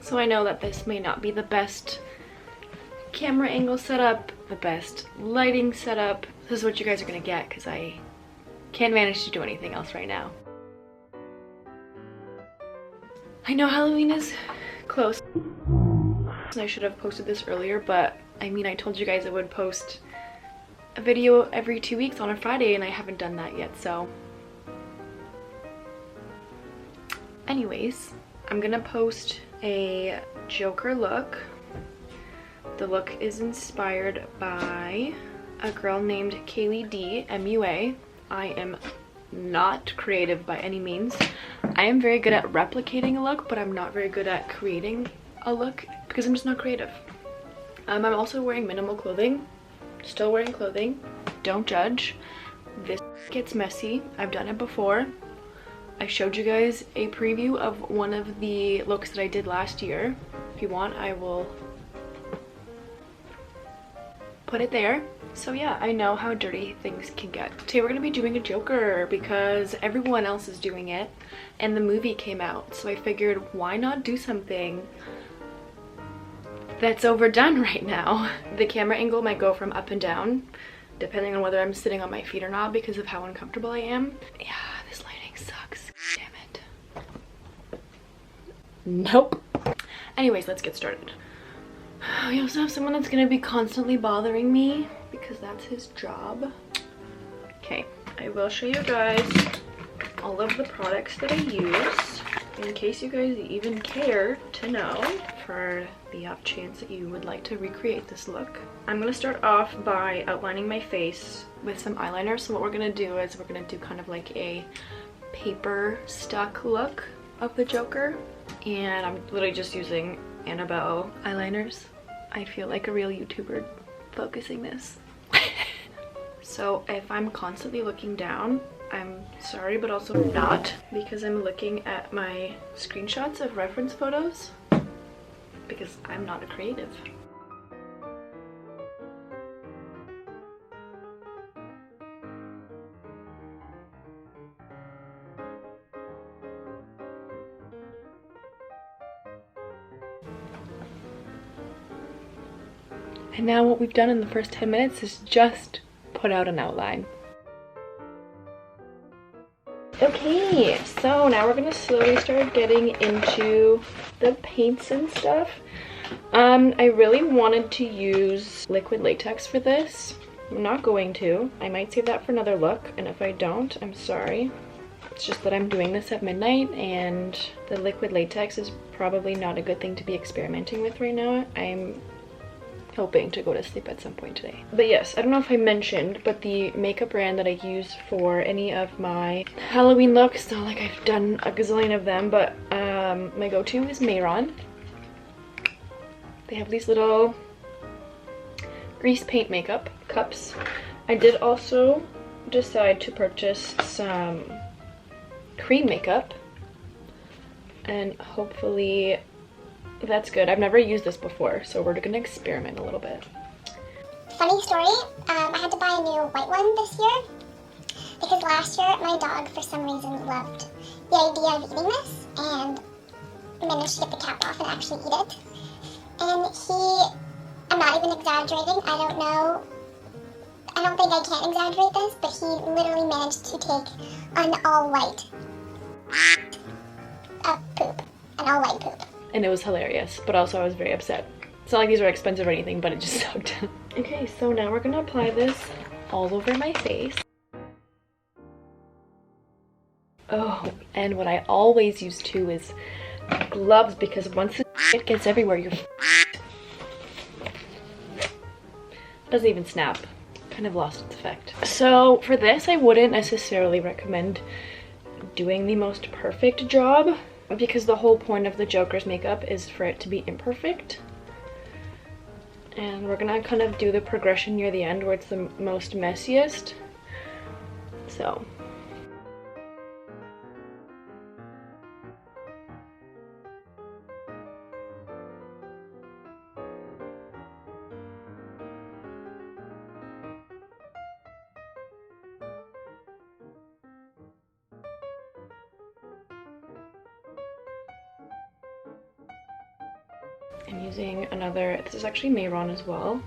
So I know that this may not be the best camera angle setup, the best lighting setup. This is what you guys are gonna get because I can't manage to do anything else right now. I know Halloween is close. I should have posted this earlier, but I mean, I told you guys I would post a video every 2 weeks on a Friday, and I haven't done that yet, so. Anyways, I'm gonna post a Joker look. The look is inspired by a girl named Kaylee D, MUA. I am not creative by any means. I am very good at replicating a look, but I'm not very good at creating a look because I'm just not creative. I'm also wearing minimal clothing. Still wearing clothing. Don't judge. This gets messy. I've done it before. I showed you guys a preview of one of the looks that I did last year. If you want, I will put it there. So yeah, I know how dirty things can get. Today we're gonna be doing a Joker because everyone else is doing it and the movie came out. So I figured, why not do something that's overdone right now? The camera angle might go from up and down depending on whether I'm sitting on my feet or not because of how uncomfortable I am. Yeah, this lighting sucks. Damn it. Nope. Anyways, let's get started. We also have someone that's gonna be constantly bothering me because that's his job. Okay, I will show you guys all of the products that I use in case you guys even care to know, for the off chance that you would like to recreate this look. I'm gonna start off by outlining my face with some eyeliner. So what we're gonna do is we're gonna do kind of like a paper stuck look of the Joker, and I'm literally just using Annabelle eyeliners. I feel like a real YouTuber focusing this. So if I'm constantly looking down, I'm sorry, but also not, because I'm looking at my screenshots of reference photos because I'm not a creative. And now what we've done in the first 10 minutes is just put out an outline. Okay, so now we're gonna slowly start getting into the paints and stuff. I really wanted to use liquid latex for this. I'm not going to. I might save that for another look, and if I don't, I'm sorry. It's just that I'm doing this at midnight, and the liquid latex is probably not a good thing to be experimenting with right now. I'm hoping to go to sleep at some point today. But yes, I don't know if I mentioned, but the makeup brand that I use for any of my Halloween looks, not like I've done a gazillion of them, but my go-to is Mayron. They have these little grease paint makeup cups. I did also decide to purchase some cream makeup, and hopefully that's good. I've never used this before, so we're gonna experiment a little bit. Funny story, I had to buy a new white one this year because last year my dog for some reason loved the idea of eating this and managed to get the cap off and actually eat it. And I'm not even exaggerating, I don't think I can exaggerate this, but he literally managed to take an all-white poop, an all-white poop. And it was hilarious, but also I was very upset. It's not like these were expensive or anything, but it just sucked. Okay, so now we're gonna apply this all over my face. Oh, and what I always use too is gloves, because once it gets everywhere, you're doesn't even snap. Kind of lost its effect. So for this, I wouldn't necessarily recommend doing the most perfect job, because the whole point of the Joker's makeup is for it to be imperfect. And we're gonna kind of do the progression near the end where it's the most messiest. So. I'm using another, this is actually Mayron as well.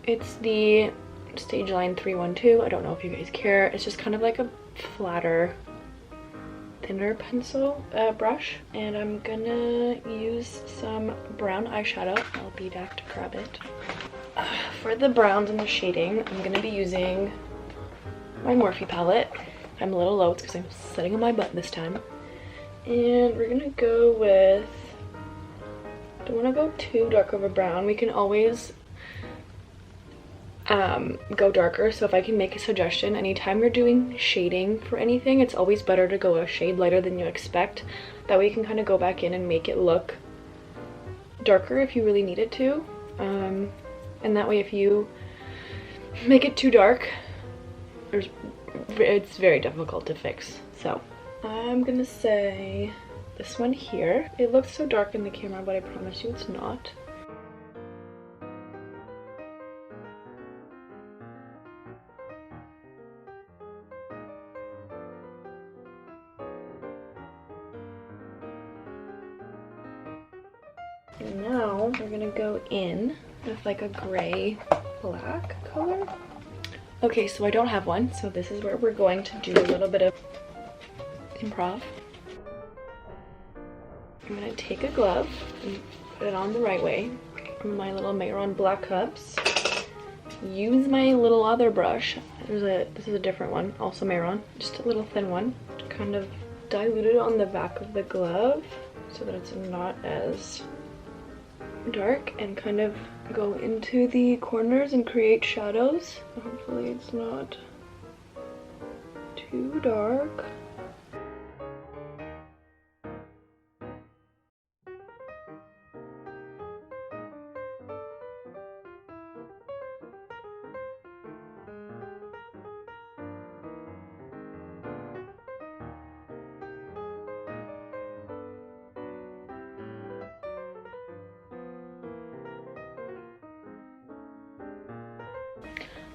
It's the Stage Line 312. I don't know if you guys care. It's just kind of like a flatter, thinner pencil brush. And I'm gonna use some brown eyeshadow. I'll be back to grab it. For the browns and the shading, I'm gonna be using my Morphe palette. I'm a little low, it's because I'm sitting on my butt this time. And we're gonna go with, don't want to go too dark of a brown. We can always go darker. So if I can make a suggestion, anytime you're doing shading for anything, it's always better to go a shade lighter than you expect. That way you can kind of go back in and make it look darker if you really needed to. And that way if you make it too dark, it's very difficult to fix. So I'm gonna say this one here. It looks so dark in the camera, but I promise you it's not. And now we're gonna go in with like a gray black color. Okay, so I don't have one, so this is where we're going to do a little bit of improv. I'm gonna take a glove and put it on the right way. My little Mayron black cups. Use my little other brush. This is a different one, also Mayron, just a little thin one. To kind of dilute it on the back of the glove so that it's not as dark, and kind of go into the corners and create shadows. Hopefully it's not too dark.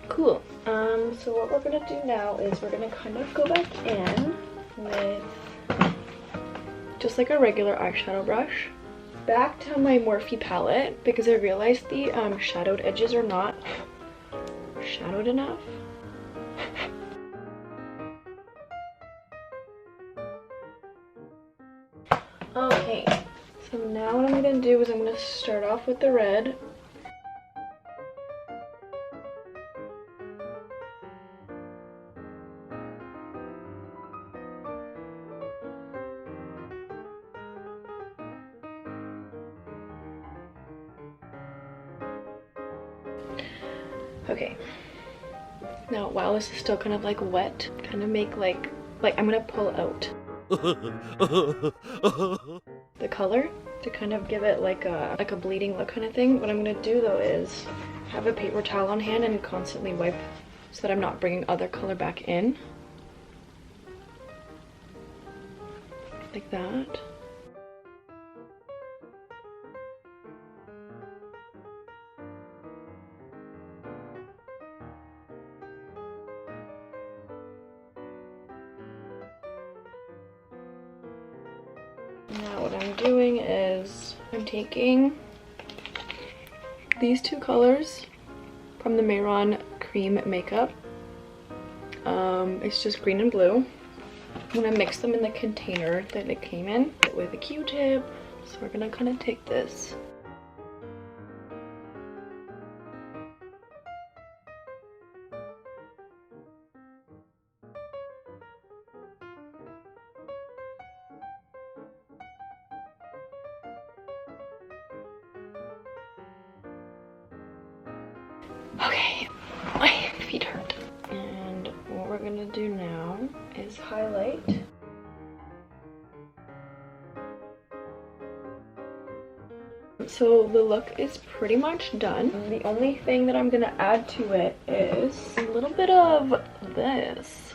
Cool. So what we're gonna do now is we're gonna kind of go back in with just like a regular eyeshadow brush. Back to my Morphe palette because I realized the shadowed edges are not shadowed enough. Okay, so now what I'm gonna do is I'm gonna start off with the red. Okay, now while this is still kind of like wet, kind of make like I'm gonna pull out the color to kind of give it like a bleeding look kind of thing. What I'm gonna do though is have a paper towel on hand and constantly wipe so that I'm not bringing other color back in. Like that. Now what I'm doing is I'm taking these two colors from the Mayron Cream Makeup. It's just green and blue. I'm gonna mix them in the container that they came in with a Q-tip. So we're gonna kind of take this. Okay, my feet hurt. And what we're gonna do now is highlight. So the look is pretty much done. The only thing that I'm gonna add to it is a little bit of this.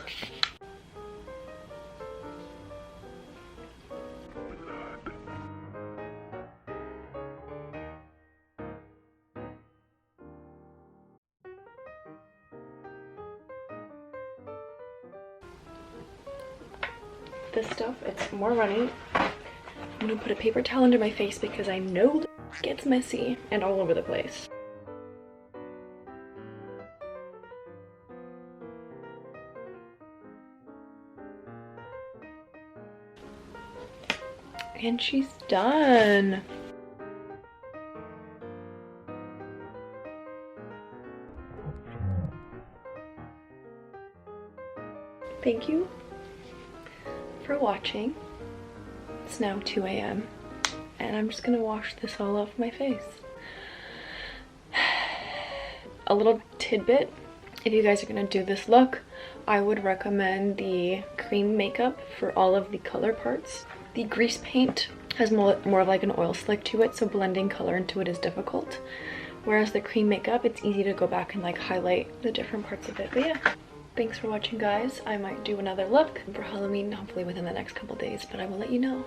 This stuff, it's more runny I'm gonna put a paper towel under my face because I know it gets messy and all over the place. And she's done. Thank you for watching. It's now 2 a.m. and I'm just gonna wash this all off my face. A little tidbit, if you guys are gonna do this look, I would recommend the cream makeup for all of the color parts. The grease paint has more of like an oil slick to it, so blending color into it is difficult. Whereas the cream makeup, it's easy to go back and like highlight the different parts of it. But yeah, thanks for watching, guys. I might do another look for Halloween, hopefully within the next couple days, but I will let you know.